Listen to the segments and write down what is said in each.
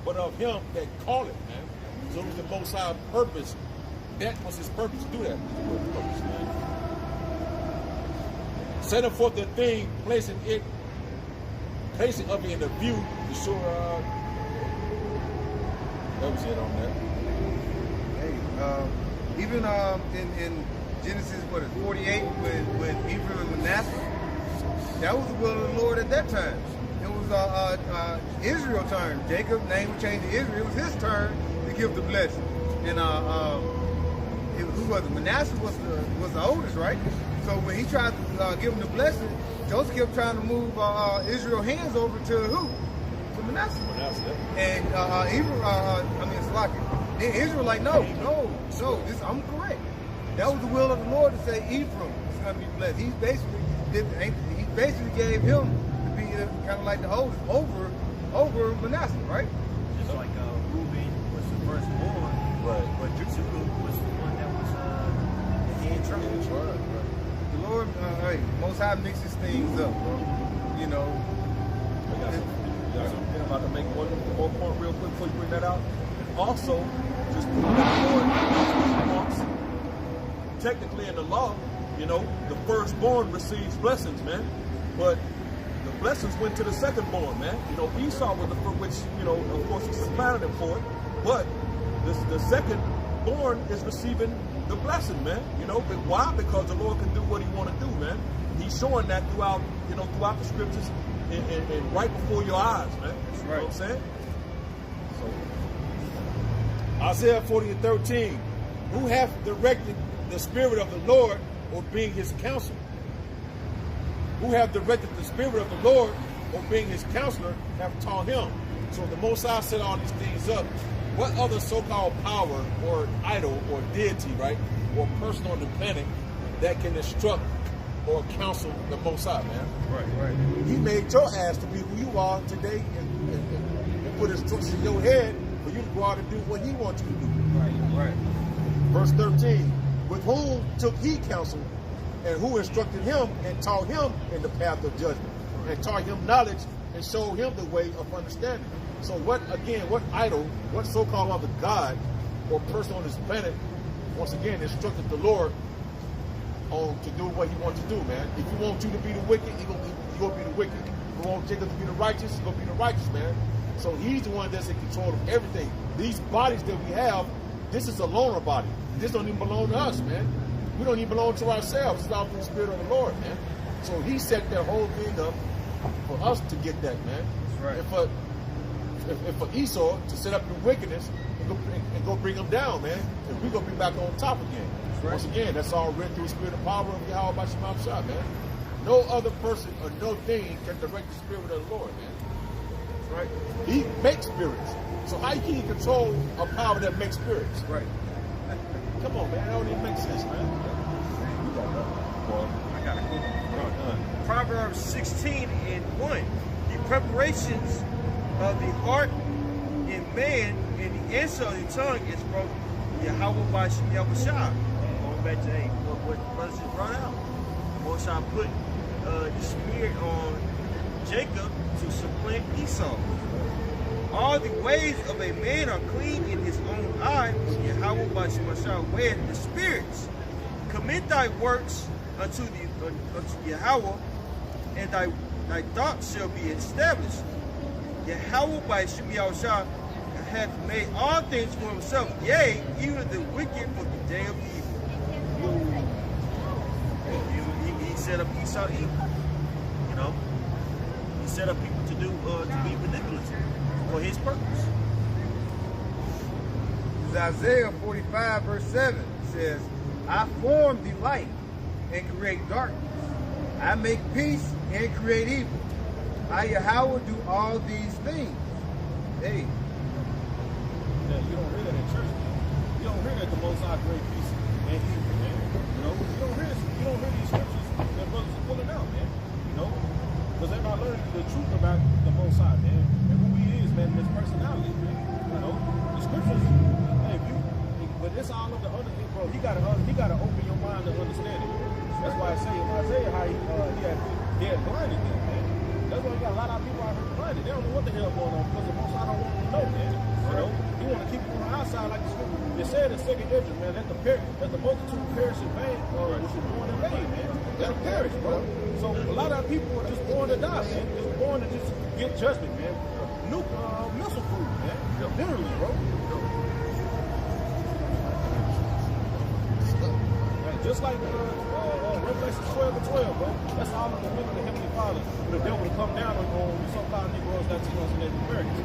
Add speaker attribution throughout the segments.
Speaker 1: but of him that called it, man. So it was the Most High purpose. That was his purpose to do that. Purpose, man. Setting forth the thing, placing of it in the view to show. That was it on that.
Speaker 2: Hey, even in Genesis, 48, with Ephraim and Manasseh, that was the will of the Lord at that time. It was Israel's turn. Jacob's name was changed to Israel. It was his turn to give the blessing. And who was it? Manasseh was the oldest, right? So when he tried to give him the blessing, Joseph kept trying to move Israel's hands over to who? To Manasseh. And Slacky. Then Israel like, no, I'm correct. That was the will of the Lord to say Ephraim is going to be blessed. He basically gave him to be kind of like the oldest over Manasseh, right?
Speaker 3: Just like Reuben was the firstborn,
Speaker 1: right?
Speaker 3: But Judah was the one that was the head tribe.
Speaker 1: Right.
Speaker 2: The Lord, Most High mixes things up, bro. You know.
Speaker 1: I'm about to make one more point real quick before you bring that out. And also, just proving that the Lord wants. Technically in the law, you know, the firstborn receives blessings, man. But the blessings went to the secondborn, man. You know, Esau was the first, which, you know, of course, he supplanted him for it. But the secondborn is receiving the blessing, man. You know, but why? Because the Lord can do what he want to do, man. He's showing that throughout the scriptures and right before your eyes, man. You know what I'm saying? So, Isaiah 40:13, who hath directed the Spirit of the Lord, or being his counselor? Who have directed the Spirit of the Lord, or being his counselor, have taught him? So the Most High set all these things up. What other so-called power or idol or deity, right, or person on the planet that can instruct or counsel the Most High, man?
Speaker 2: Right.
Speaker 1: He made your ass to be who you are today and put instructions in your head for you to go out and do what he wants you to do.
Speaker 2: Right.
Speaker 1: Verse 13, with whom took he counsel, and who instructed him and taught him in the path of judgment, and taught him knowledge and showed him the way of understanding. So what idol, what so-called other god or person on this planet, once again, instructed the Lord on to do what he wants to do, man? If he wants you to be the wicked, he gonna be the wicked. If he wants Jacob to be the righteous, he's gonna be the righteous, man. So he's the one that's in control of everything. These bodies that we have, this is a loner body. This don't even belong to us, man. We don't even belong to ourselves. It's all through the Spirit of the Lord, man. So he set that whole thing up for us to get that, man.
Speaker 2: That's right.
Speaker 1: And for Esau to set up the wickedness and go bring them down, man. And we're going to be back on top again.
Speaker 2: Right.
Speaker 1: Once again, that's all written through the Spirit and power of Yahweh by Shema Shah, man. No other person or no thing can direct the Spirit of the Lord, man. That's right. He makes spirits. So how can he control a power that makes spirits?
Speaker 2: Right.
Speaker 1: Come on, man. That don't even make sense, man.
Speaker 3: I got it. Proverbs 16:1. The preparations of the heart in man and the answer of the tongue is from Yahweh by Yahushua. Going back to what brothers just brought out. Moshe put the spirit on Jacob to supplant Esau. All the ways of a man are clean in his own eye. Yahweh by Shemashah weighed the spirits. Commit thy works unto Yahweh, and thy thoughts shall be established. Yahweh by Shemashah hath made all things for himself, yea, even the wicked for the day of evil. He set up Esau evil. You know, he set up people to be manipulative for his purpose.
Speaker 2: Isaiah 45 verse 7 says, I form the light and create darkness. I make peace and create evil. I, Yahweh, do all these things. Hey.
Speaker 1: Yeah, you don't hear that in church, man. You don't hear that the Most High create peace and evil, man. You know, you don't hear these scriptures that brothers are pulling out, man. You know, because they're not learning the truth about the Most High, man, and who he is, man, and his personality, man. You know, the scriptures, hey, but it's all of the other thing, bro. He gotta open your mind to understand it. That's why I say in Isaiah how he had blinded them, man. That's why you got a lot of people out here blinded. They don't know what the hell going on because the Most High don't want them to know, man.
Speaker 4: It said in Second Ezra, man, that the multitude perish in vain, which was born in vain, man. That'll perish, bro. So a lot of people are just born to die, man. Just born to just get judgment, man. Missile proof, man. Literally, bro. Man, just like Revelation 12:12, bro. That's all of the will of the Heavenly Father. For the devil to come down on the so-called Negroes, Latinos, and Native Americans.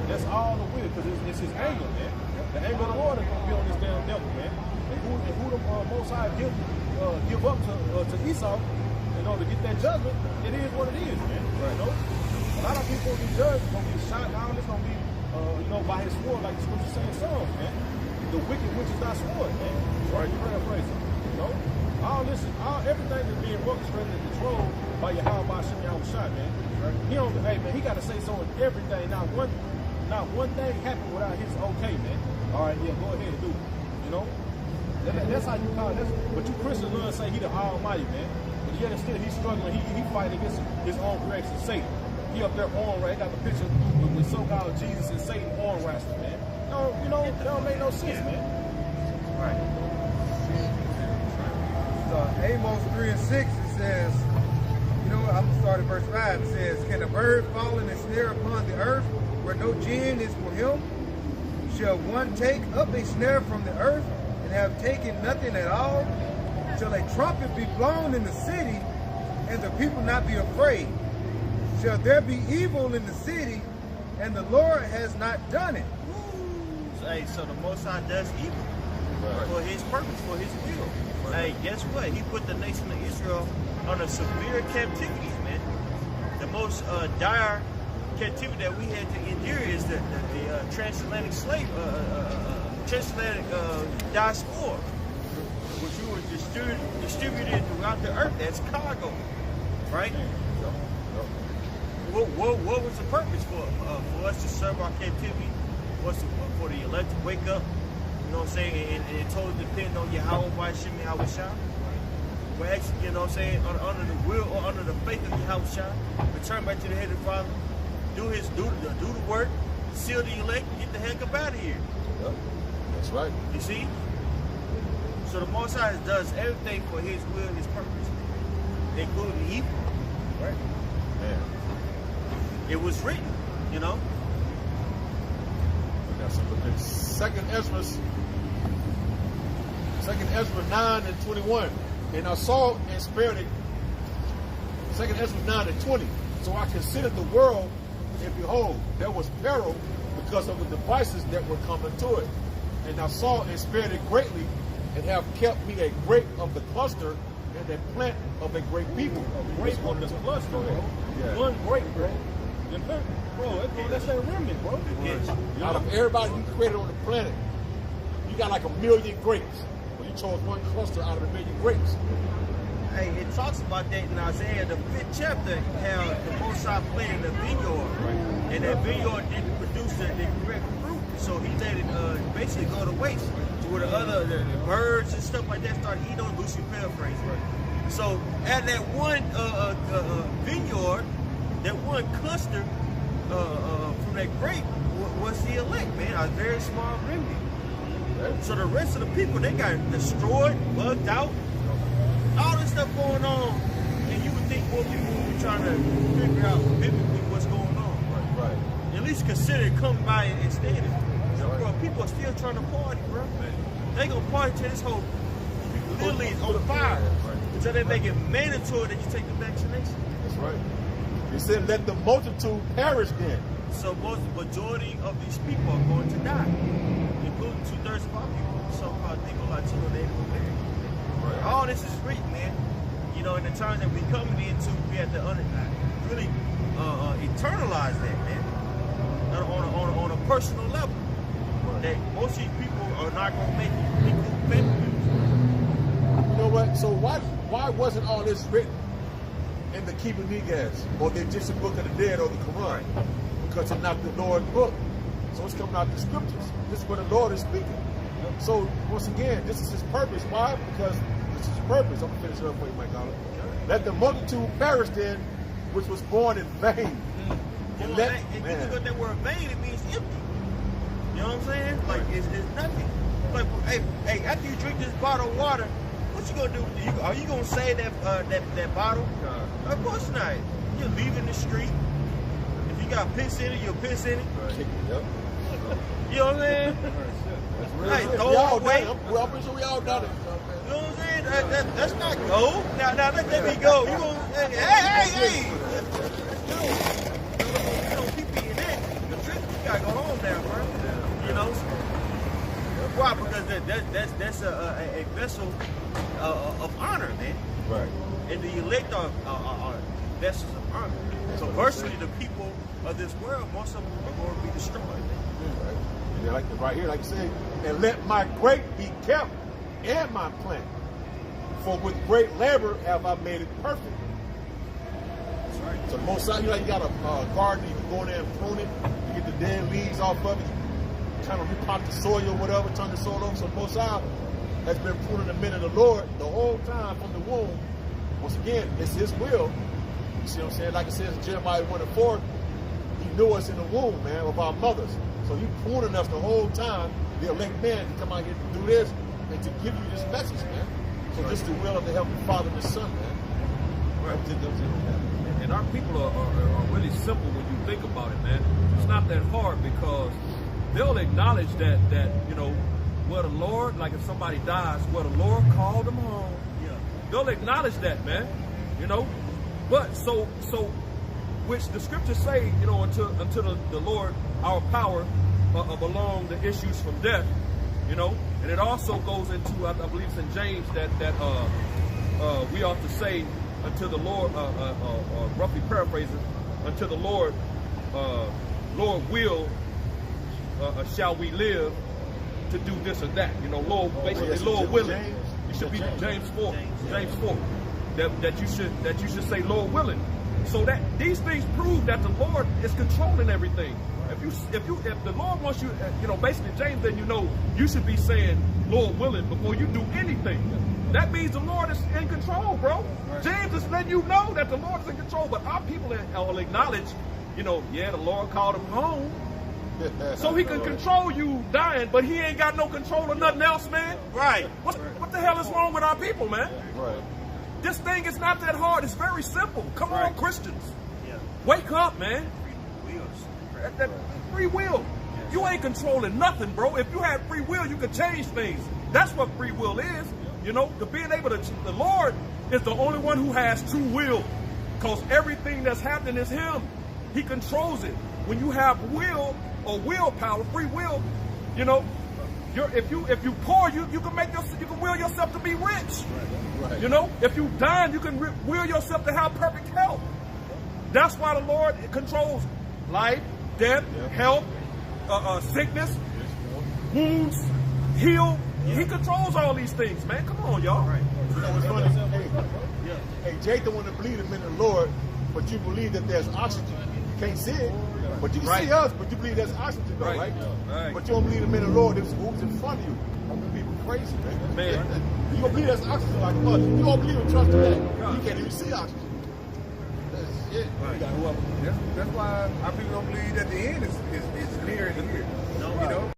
Speaker 4: That's all the will, because it's his anger, man. The anger of the Lord is going to be on this damn devil, man. And who the Most High give up to Esau in order to get that judgment, it is what it is, man. Right. You know? A lot of people will be judged, going to be shot down. It's going to be, by his sword, like the scripture saying Psalms, man. The wicked which is not sword, man. Right. You paraphrase it. You know? Everything is being orchestrated and controlled by Yahweh Hashem Yahushua, man. Right. He got to say so in everything. Not one thing happened without his okay, man. All right, yeah, go ahead and do it. You know? That's how you call it. But you Christians learn to say he the Almighty, man. But yet and still he's struggling. He fighting against his own creation, Satan. He up there on right, got the picture with so-called Jesus and Satan on wrestling, man. No, that don't make no sense, man.
Speaker 3: Right.
Speaker 2: Amos 3:6, it says, I'm going to start at verse 5. It says, can a bird fall in a snare upon the earth where no gin is for him? Shall one take up a snare from the earth and have taken nothing at all? Shall a trumpet be blown in the city and the people not be afraid? Shall there be evil in the city and the Lord has not done it?
Speaker 3: So the Most High does evil for his purpose, for his will. Hey, guess what? He put the nation of Israel under severe captivities, man. The most dire captivity that we had to endure is the transatlantic transatlantic diaspora, which we were distributed throughout the earth as cargo, right? What was the purpose for us to serve our captivity? Was for the elect to wake up, you know what I'm saying, and totally depend on Yahweh Hashem Yahushua. We're actually, you know what I'm saying, under the will or under the faith of Yahushua, return back to the Heavenly Father, do the work, seal the elect, and get the heck up out of here.
Speaker 1: Yep. That's right.
Speaker 3: You see? So the Most High does everything for his will and his purpose, including evil. Right?
Speaker 1: Man.
Speaker 3: It was written, you know?
Speaker 1: Second Ezra 9:21. And I saw and spared it. Second Ezra 9:20. So I considered the world, and behold, there was peril because of the devices that were coming to it. And I saw and spared it greatly, and have kept me a grape of the cluster and a plant of a great people.
Speaker 4: A grape of the cluster, bro.
Speaker 1: Yeah.
Speaker 4: One grape, bro. Bro, that's that remnant, bro.
Speaker 1: Out of everybody he created on the planet, you got like 1 million grapes. Well, you chose one cluster out of 1 million grapes.
Speaker 3: Hey, it talks about that in Isaiah, the 5th chapter, how the Most High planted a vineyard, and that vineyard didn't produce the correct fruit, so he let it basically go to waste, to where the birds and stuff like that started eating on it. Lucy paraphrase. So at that one vineyard, that one cluster from that grape was the elect, man, a very small remnant. So the rest of the people, they got destroyed, bugged out, all this stuff going on, and you would think more people would be trying to figure out biblically what's going on.
Speaker 1: Right.
Speaker 3: At least consider coming by and standing. Bro, people are still trying to party, bro. They gonna party till this whole literally is on fire. Until they make it mandatory that you take the vaccination.
Speaker 1: That's right. He said, let the multitude perish then.
Speaker 3: So the majority of these people are going to die, including 2/3 of our people, so-called Negro, Latino, Native American. Right. All this is written, man. You know, in the times that we're coming into, we have to really eternalize that, man, on a personal level. That most of these people are not going to make it.
Speaker 1: You know what? So why wasn't all this written in the Keeper Negas or the Egyptian Book of the Dead or the Quran? Because it's not the Lord's book. So it's coming out of the scriptures. This is where the Lord is speaking. So once again, this is his purpose. Why? Because this is his purpose. I'm going to finish it up for you, Mike Dollar. Let the multitude perish then, which was born in vain.
Speaker 3: And because that word vain, it means empty. You know what I'm saying? Like, it's nothing. like, hey, after you drink this bottle of water, what you gonna do? Are you gonna save that bottle? Of course not. You're leaving the street. If you got piss in it, you'll piss in it.
Speaker 1: Yep.
Speaker 3: You know what I'm saying?
Speaker 1: That's real.
Speaker 3: Hey,
Speaker 1: shit.
Speaker 3: throw
Speaker 1: We
Speaker 3: it
Speaker 1: all
Speaker 3: away.
Speaker 1: done it. I'm pretty sure we all done it.
Speaker 3: You know what I'm saying? That's not gold. Now let me go. You gonna hey. You know, people in that, the trick you got going on now, bro. You know? Why? Because that's a vessel of honor, man.
Speaker 1: Right.
Speaker 3: And the elect are vessels of honor. So virtually the people of this world, most of them are going to be destroyed.
Speaker 1: Right. And they're like right here, like you say, and let my grape be kept and my plant. For with great labor have I made it perfect.
Speaker 3: That's right.
Speaker 1: So the most side, you got a garden, you can go in there and prune it, you get the dead leaves off of it, kind of repot the soil or whatever, turn the soil over. So most side has been pruning the men of the Lord the whole time from the womb. Once again, it's his will. You see what I'm saying? Like it says in Jeremiah 1:4, he knew us in the womb, man, of our mothers. So he pruning us the whole time, the elect man, to come out here to do this and to give you this message, man. So this is the will of the Heavenly Father and the Son, man.
Speaker 5: Right. And our people are really simple when you think about it, man. It's not that hard because they'll acknowledge that you know, where the Lord, like if somebody dies, where the Lord called them home, they'll acknowledge that, man. You know, but so which the scriptures say, you know, until the Lord, our power, belong the issues from death, you know, and it also goes into, I believe it's in James that we ought to say until the Lord, roughly paraphrasing, until the Lord will, shall we live to do this or that, you know, Lord, basically, Lord willing. You should be James 4. That you should say Lord willing. So that these things prove that the Lord is controlling everything. If the Lord wants you, you know, basically James, then you know you should be saying Lord willing before you do anything. That means the Lord is in control, bro. Right. James is letting you know that the Lord is in control. But our people will acknowledge, you know, yeah, the Lord called him home. So he can control you dying, but he ain't got no control of nothing else, man.
Speaker 3: Right.
Speaker 5: What the hell is wrong with our people, man?
Speaker 1: Right.
Speaker 5: This thing is not that hard. It's very simple. Come on, Christians.
Speaker 3: Yeah.
Speaker 5: Wake up, man. That free will. You ain't controlling nothing, bro. If you had free will, you could change things. That's what free will is. You know, to being able to, the Lord is the only one who has true will. Because everything that's happening is him. He controls it. When you have will or willpower, free will, you know, if you poor, you can will yourself to be rich.
Speaker 1: Right.
Speaker 5: You know, if you dying, you can will yourself to have perfect health. That's why the Lord controls life, death, health, sickness, wounds, heal. He controls all these things, man. Come on, y'all.
Speaker 3: Right.
Speaker 1: You know what's funny? Hey, Jake don't want to believe him in the Lord, but you believe that there's oxygen. You can't see it, but you can see us, but you believe there's oxygen, though, right?
Speaker 5: Right.
Speaker 1: But you don't believe him in the Lord. There's who's in front of you. People crazy, man. You don't believe there's oxygen like us. You don't believe and trust in that. You can't even see oxygen. That's it.
Speaker 5: Right.
Speaker 1: You got whoever.
Speaker 2: That's why our people don't believe that the end is near and here. You know?